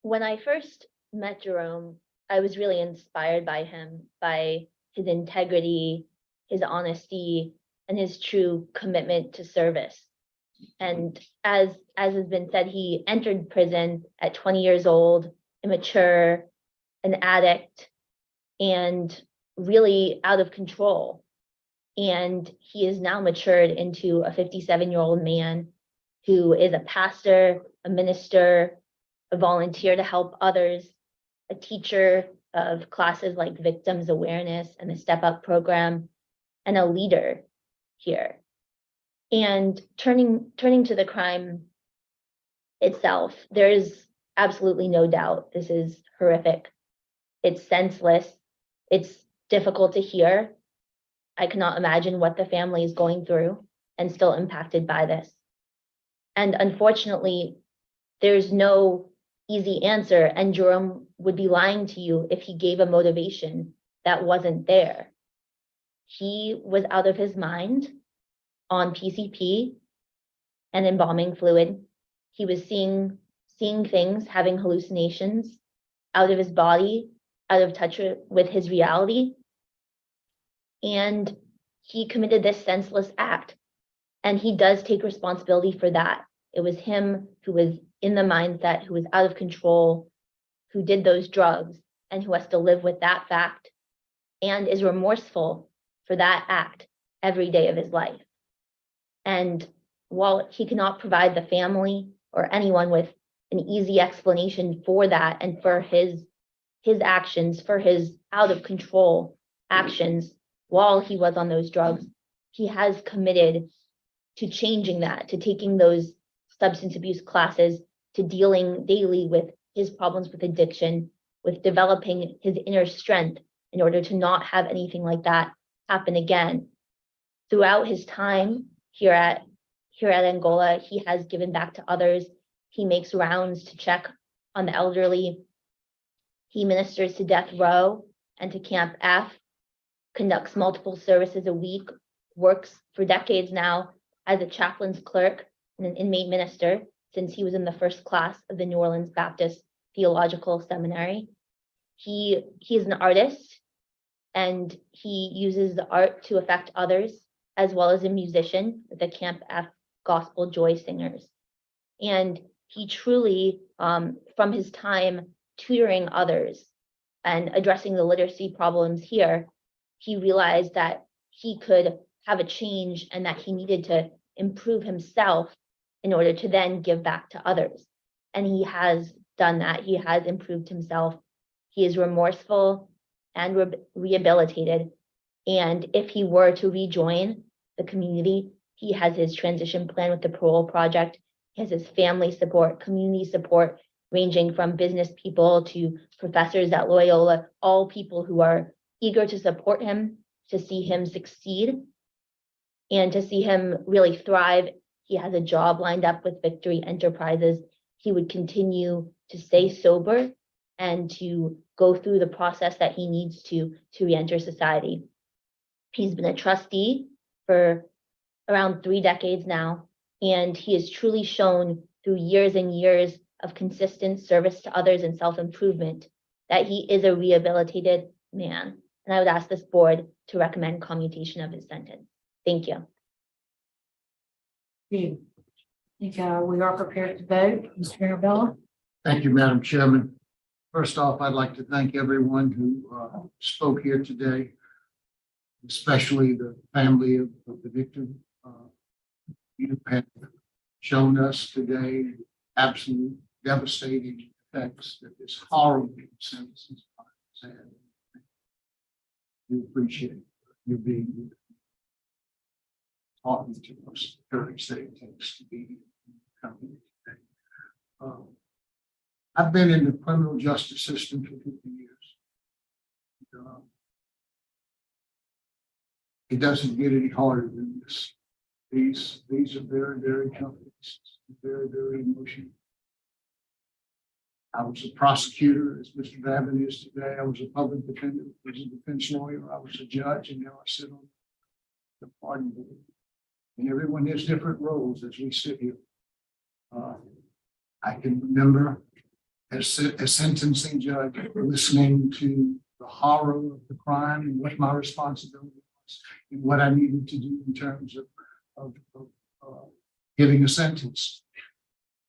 When I first met Jerome, I was really inspired by him, by his integrity, his honesty, and his true commitment to service. And as has been said, he entered prison at 20 years old, immature, an addict, and really out of control. And he is now matured into a 57-year-old man who is a pastor, a minister, a volunteer to help others, a teacher of classes like victims awareness and the Step Up program, and a leader here. And turning to the crime itself, there is absolutely no doubt this is horrific. It's senseless. It's difficult to hear. I cannot imagine what the family is going through and still impacted by this. And unfortunately, there's no easy answer, and Jerome would be lying to you if he gave a motivation that wasn't there. He was out of his mind on PCP and embalming fluid. He was seeing things, having hallucinations, out of his body, out of touch with his reality. And he committed this senseless act. And he does take responsibility for that. It was him who was in the mindset, who was out of control, who did those drugs, and who has to live with that fact and is remorseful for that act every day of his life. And while he cannot provide the family or anyone with an easy explanation for that and for his actions, for his out of control actions while he was on those drugs. He has committed to changing that, to taking those substance abuse classes, to dealing daily with his problems with addiction, with developing his inner strength in order to not have anything like that happen again. Throughout his time here at Angola, he has given back to others. He makes rounds to check on the elderly. He ministers to death row and to Camp F, conducts multiple services a week, works for decades now as a chaplain's clerk and an inmate minister since he was in the first class of the New Orleans Baptist Theological Seminary. He is an artist, and he uses the art to affect others, as well as a musician with the Camp F Gospel Joy Singers. And he truly, from his time tutoring others and addressing the literacy problems here, he realized that he could have a change and that he needed to improve himself in order to then give back to others. And he has done that. He has improved himself. He is remorseful and rehabilitated. And if he were to rejoin the community, he has his transition plan with the Parole Project. He has his family support, community support, ranging from business people to professors at Loyola, all people who are eager to support him, to see him succeed, and to see him really thrive. He has a job lined up with Victory Enterprises. He would continue to stay sober and to go through the process that he needs to reenter society. He's been a trustee for around 3 decades now, and he has truly shown through years and years of consistent service to others and self-improvement that he is a rehabilitated man. And I would ask this board to recommend commutation of his sentence. Thank you. I think we are prepared to vote. Mr. Arabella? Thank you, Madam Chairman. First off, I'd like to thank everyone who spoke here today, especially the family of the victim. You have shown us today absolute devastating effects that this horrible sentence has had. We appreciate you being here, talking to us, the courage that it takes to be in the company today. I've been in the criminal justice system for 50 years. It doesn't get any harder than this. These are very, very tough cases, very, very emotional. I was a prosecutor, as Mr. Babin is today. I was a public defender, I was a defense lawyer, I was a judge, and now I sit on the pardon board. And everyone has different roles as we sit here. I can remember as a sentencing judge listening to the horror of the crime and what my responsibility was and what I needed to do in terms of giving a sentence.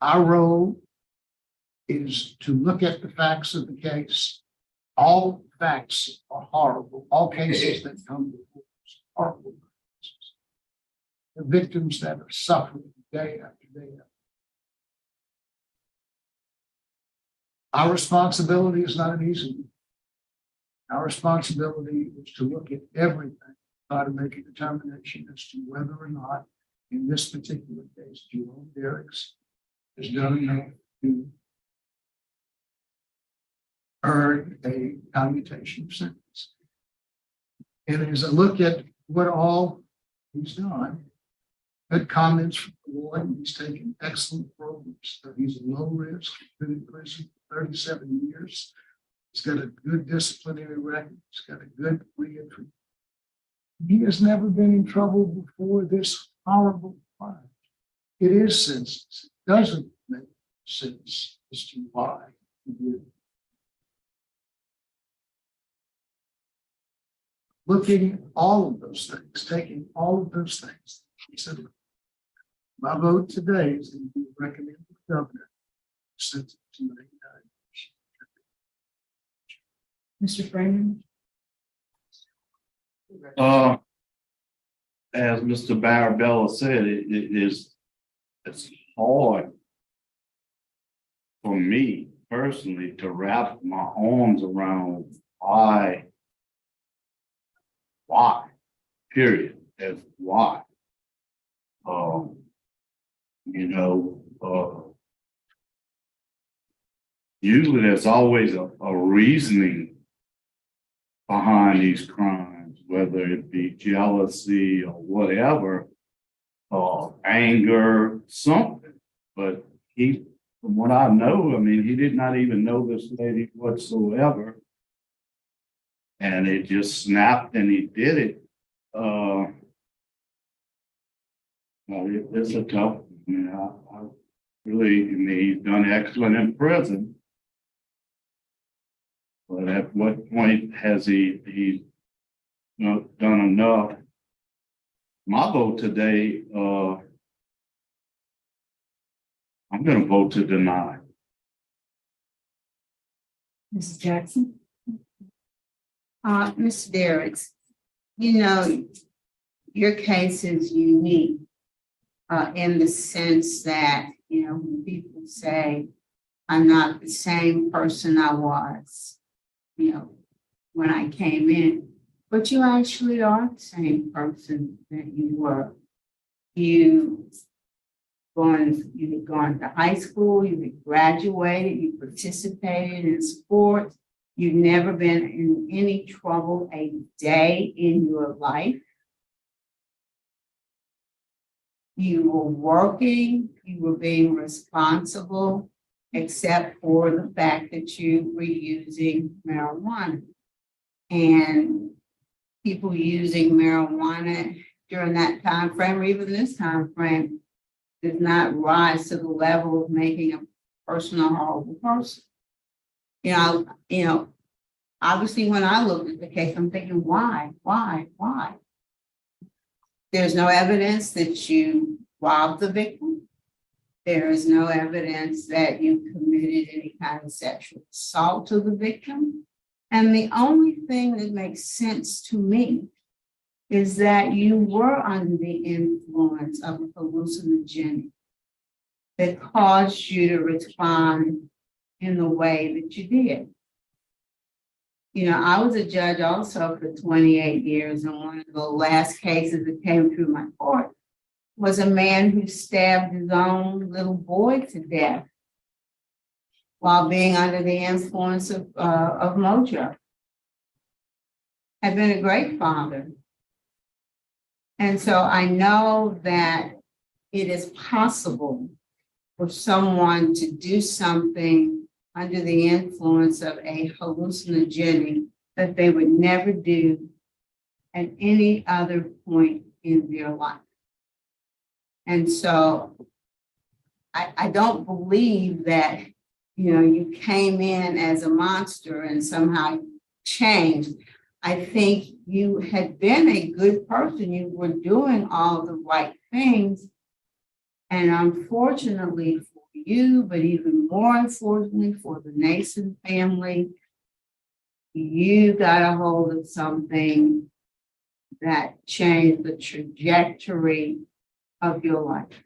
Our role is to look at the facts of the case. All facts are horrible. All cases that come before us are horrible cases. The victims that are suffering day after day after. Our responsibility is not an easy one. Our responsibility is to look at everything, try to make a determination as to whether or not, in this particular case, Jerome Derricks has done enough to earn a commutation of sentence. And as I look at what all he's done, good comments from the board. He's taken excellent programs. He's a low risk, been in prison for 37 years. He's got a good disciplinary record. He's got a good reentry. He has never been in trouble before this horrible crime. It is senseless. It doesn't make sense as to why he did it. Looking at all of those things, taking all of those things, he said, my vote today is going to be recommended to the governor. Sentence to 99 years. Mr. Freeman? As Mr. Barabella said, it's hard for me personally to wrap my arms around why, period, as why. You know, usually there's always a reasoning behind these crimes, whether it be jealousy or whatever, anger, something. But he, from what I know, I mean, he did not even know this lady whatsoever. And it just snapped and he did it. It's a tough, I mean, I really, I mean, he's done excellent in prison. But at what point has he not done enough? My vote today, I'm going to vote to deny. Mrs. Jackson? Mr. Derricks, you know, your case is unique in the sense that, you know, when people say, I'm not the same person I was, you know, when I came in, but you actually are the same person that you were. You had gone to high school, you had graduated, you participated in sports, you've never been in any trouble a day in your life. You were working, you were being responsible, except for the fact that you were using marijuana. And people using marijuana during that time frame, or even this time frame, does not rise to the level of making a person a horrible person. You know, obviously when I looked at the case, I'm thinking, why? There's no evidence that you robbed the victim. There is no evidence that you committed any kind of sexual assault to the victim. And the only thing that makes sense to me is that you were under the influence of a hallucinogenic that caused you to respond in the way that you did. You know, I was a judge also for 28 years, and one of the last cases that came through my court was a man who stabbed his own little boy to death while being under the influence of mojo. Had been a great father. And so I know that it is possible for someone to do something under the influence of a hallucinogenic that they would never do at any other point in their life. And so I don't believe that, you know, you came in as a monster and somehow changed. I think you had been a good person. You were doing all the right things. And unfortunately for you, but even more unfortunately for the Nason family, you got a hold of something that changed the trajectory of your life.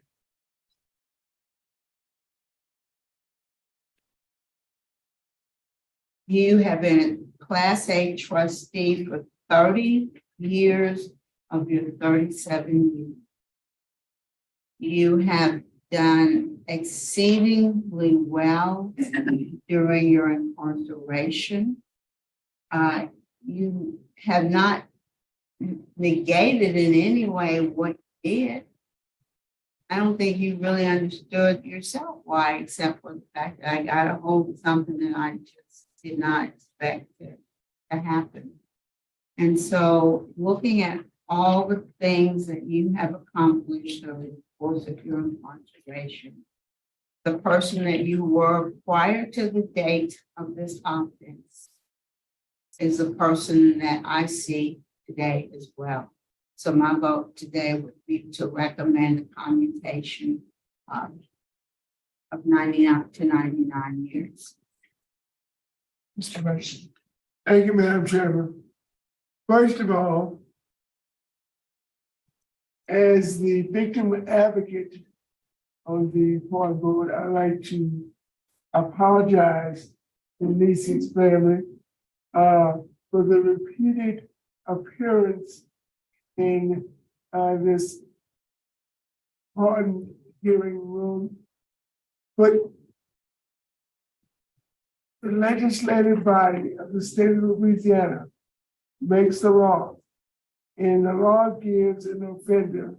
You have been a Class A trustee for 30 years of your 37 years. You have done exceedingly well during your incarceration. You have not negated in any way what you did. I don't think you really understood yourself why, except for the fact that I got a hold of something that I just did not expect to happen. And so looking at all the things that you have accomplished over the course of your incarceration, the person that you were prior to the date of this offense is the person that I see today as well. So my vote today would be to recommend a commutation of 99 to 99 years. Mr. Mason. Thank you, Madam Chairman. First of all, as the victim advocate of the Board, I'd like to apologize to Nason's family for the repeated appearance in this pardon hearing room. But the legislative body of the state of Louisiana makes the law, and the law gives an offender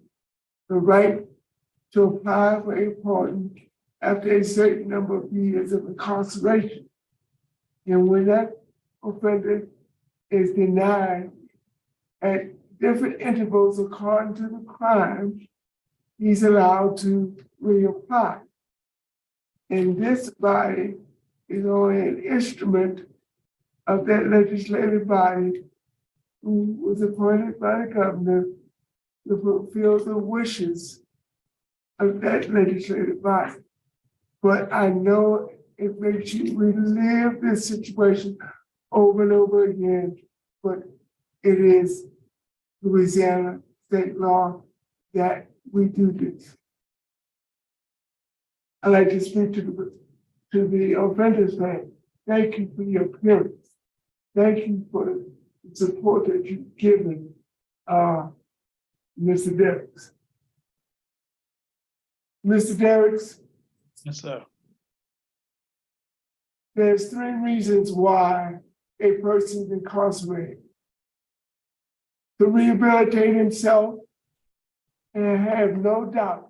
the right to apply for a pardon after a certain number of years of incarceration. And when that offender is denied at different intervals according to the crime, he's allowed to reapply. And this body is only an instrument of that legislative body who was appointed by the governor to fulfill the wishes of that legislative body. But I know it makes you relive this situation over and over again, but it is Louisiana state law that we do this. I'd like to speak to the offender's family. Thank you for your appearance. Thank you for the support that you've given Mr. Derricks. Mr. Derricks. Yes, sir. There's 3 reasons why a person is incarcerated: to rehabilitate himself, and I have no doubt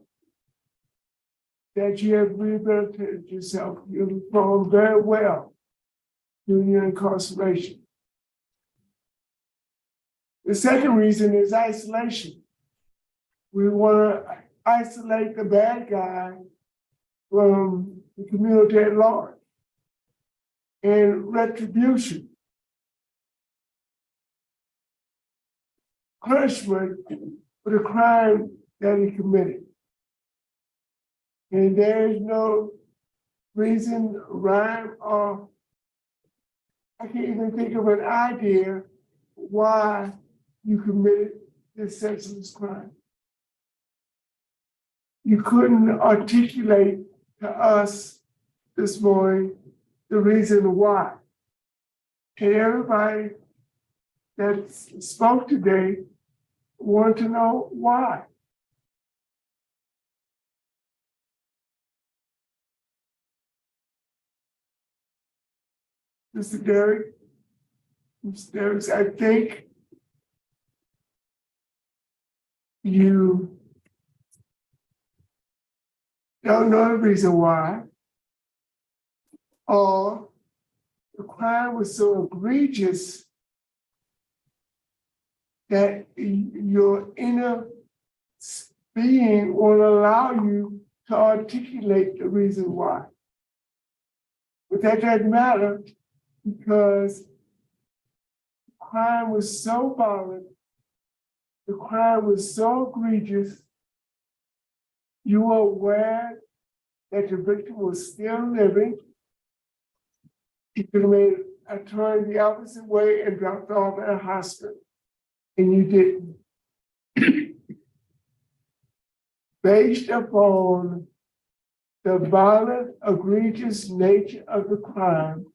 that you have rehabilitated yourself. You performed very well during your incarceration. The second reason is isolation. We want to isolate the bad guy from the community at large. And retribution, punishment for the crime that he committed. And there is no reason, rhyme, or I can't even think of an idea why you committed this senseless crime. You couldn't articulate to us this morning the reason why. And everybody that spoke today want to know why. Mr. Derrick, I think you don't know the reason why, or the crime was so egregious that your inner being won't allow you to articulate the reason why. But that doesn't matter, because the crime was so violent, the crime was so egregious, you were aware that the victim was still living. You could have made a turn the opposite way and dropped off at a hospital, and you didn't. Based upon the violent, egregious nature of the crime,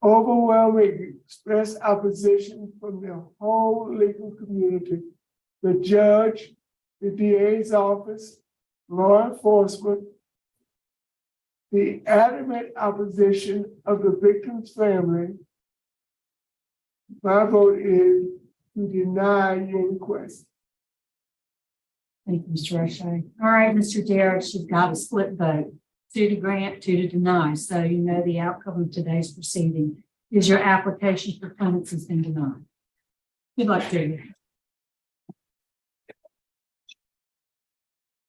overwhelming express opposition from the whole legal community, the judge, the DA's office, law enforcement, the adamant opposition of the victim's family, my vote is to deny your request. Thank you, Mr. O'Shea. All right, Mr. Derricks, you've got a split vote, 2 to grant, 2 to deny. So you know the outcome of today's proceeding is your application for clemency has been denied. Good luck to you.